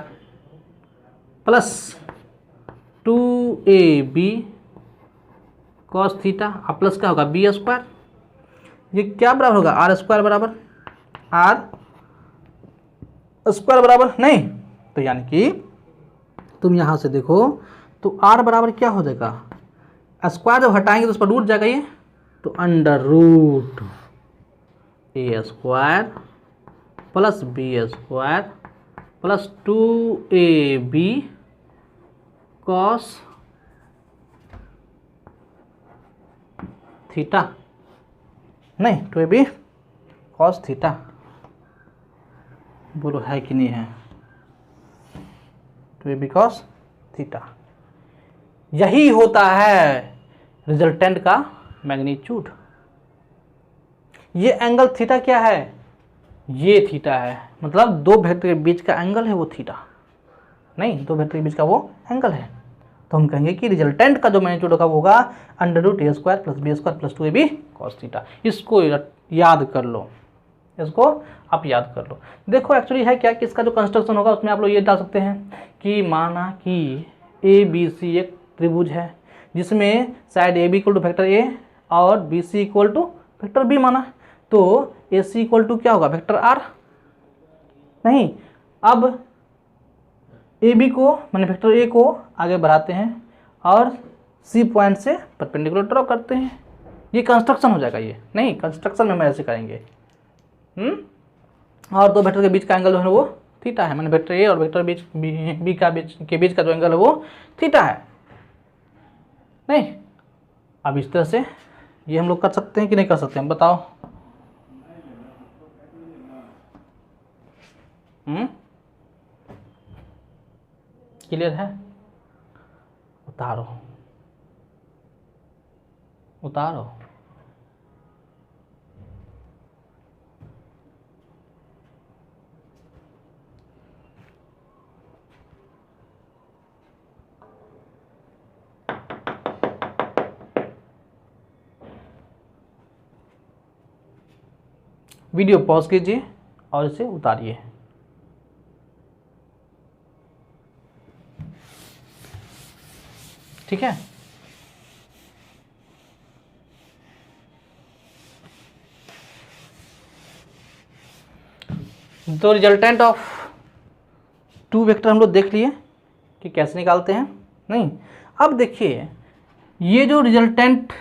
plus 2AB cos theta और प्लस क्या होगा, B स्क्वायर, ये क्या बराबर होगा, R स्क्वायर बराबर नहीं, तो यानी कि तुम यहाँ से देखो तो R बराबर क्या हो जाएगा, स्क्वायर जब हटाएंगे तो उस पर रूट जाएगा ये, तो under root A square plus B square plus 2AB cos theta, नहीं 2AB cos थीटा, बोलो है कि नहीं है, 2AB cos थीटा, यही होता है रिजल्टेंट का मैग्नीट्यूड। ये एंगल थीटा क्या है, ये थीटा है, मतलब दो वेक्टर के बीच का एंगल है वो थीटा, नहीं दो वेक्टर के बीच का वो एंगल है, तो हम कहेंगे कि रिजल्टेंट का जो मैग्नीट्यूड होगा वो होगा under root A square plus B square plus 2AB cos theta. इसको याद कर लो, इसको आप याद कर लो। देखो एक्चुअली है क्या कि इसका जो कंस्ट्रक्शन होगा उसमें आप लोग ये डाल सकते हैं कि माना कि ABC एक त्रिभुज है जिसमें side AB equal to vector A और B C equal to vector B माना, तो ए सी इक्वल टू क्या होगा, वेक्टर आर। नहीं, अब ए बी को मैंने वेक्टर ए को आगे बढ़ाते हैं और सी पॉइंट से परपेंडिकुलर ड्रॉ करते हैं। ये कंस्ट्रक्शन हो जाएगा, ये नहीं कंस्ट्रक्शन में हम ऐसे करेंगे। और दो वेक्टर के बीच का एंगल जो है वो थीटा है, मैंने वेक्टर ए और वेक्टर बी के बीच का जो एंगल है वो थीटा है। नहीं, अब इस तरह से ये हम लोग कर सकते हैं कि नहीं कर सकते हैं, बताओ। क्लियर है? उतारो उतारो। वीडियो पॉज कीजिए और इसे उतारिए। ठीक है, तो रिजल्टेंट ऑफ टू वेक्टर हम लोग देख लिए कि कैसे निकालते हैं। नहीं, अब देखिए ये जो रिजल्टेंट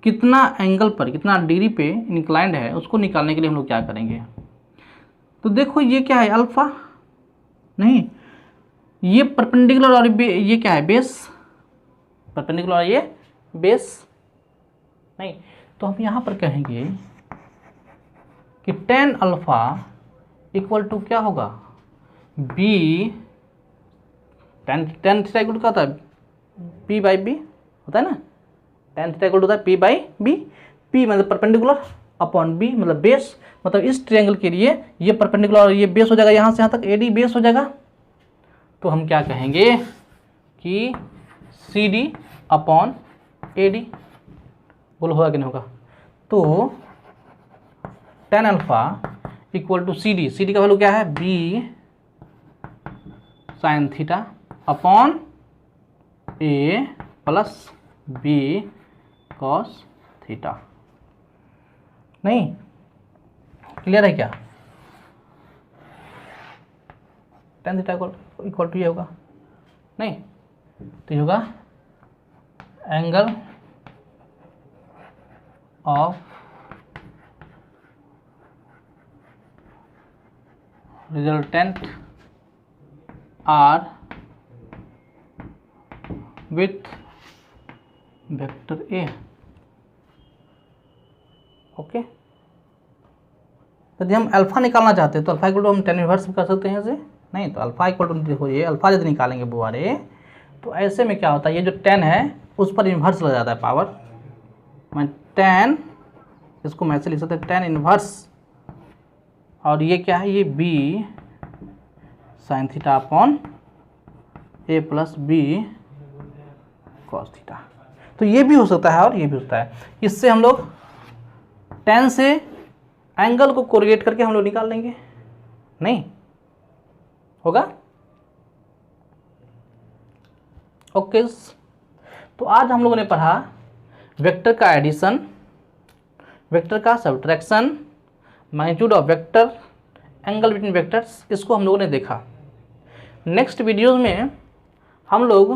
कितना एंगल पर, कितना डिग्री पे इंक्लाइंड है, उसको निकालने के लिए हम लोग क्या करेंगे। तो देखो ये क्या है, अल्फा। नहीं, ये परपेंडिकुलर और ये क्या है, बेस। परपेंडिकुलर और ये बेस। नहीं, तो हम यहाँ पर कहेंगे कि tan अल्फा इक्वल टू क्या होगा, B. tan theta equal to क्या होता है, पी बाई बी होता है ना। tan थीटा इक्वल टू होता है पी बाई बी। पी मतलब परपेंडिकुलर अपॉन बी मतलब बेस, मतलब इस ट्रायंगल के लिए ये परपेंडिकुलर और ये बेस हो जाएगा, यहाँ से यहाँ तक एडी बेस हो जाएगा। तो हम क्या कहेंगे कि C D upon A D. बोलो होगा कि नहीं होगा। तो tan alpha equal to C D. C D का वैल्यू क्या है, B sine theta upon A plus B cos theta. नहीं, क्लियर है क्या। tan थीटा इक्वल टू ये होगा। नहीं, तो ये होगा angle of resultant R with vector A. Okay, यदि हम अल्फा निकालना चाहते हैं तो अल्फा इक्वल टू हम tan इनवर्स कर सकते हैं ऐसे। नहीं, तो अल्फा इक्वल टू देखो, ये अल्फा यदि निकालेंगे बुआरे, तो ऐसे में क्या होता है, ये जो tan है उस पर इन्वर्स लग जाता है पावर। मैं tan, इसको मैं ऐसे लिख सकते हैं tan इन्वर्स, और ये क्या है, ये b sign theta upon A plus B cos theta. तो ये भी हो सकता है और ये भी होता है। इससे हम लोग tan से एंगल को कोरिलेट करके हम लोग निकाल लेंगे। नहीं होगा। ओके, तो आज हम लोगों ने पढ़ा वेक्टर का एडिशन, वेक्टर का subtraction, magnitude of vector, angle between vectors, इसको हम लोगों ने देखा। नेक्स्ट वीडियोस में हम लोग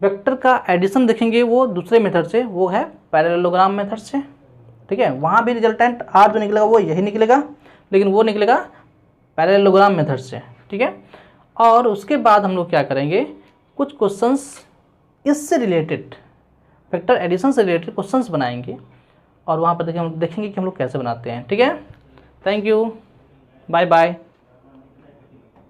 वेक्टर का एडिशन देखेंगे, वो दूसरे मेथड से, वो है पैरेललोग्राम मेथड से। ठीक है, वहाँ भी रिजल्टेंट आर जो निकलेगा वो यही निकलेगा, लेकिन वो निकलेगा पैरेललोग्राम मेथड से। ठीक है, और उसके बाद हम लोग क्या करेंगे, कुछ क्वेश्चंस इससे रिलेटेड, वेक्टर एडिशन से रिलेटेड क्वेश्चंस बनाएंगे, और वहाँ पर देखेंगे कि हम लोग कैसे बनाते हैं। ठीक है, थैंक यू, बाय बाय।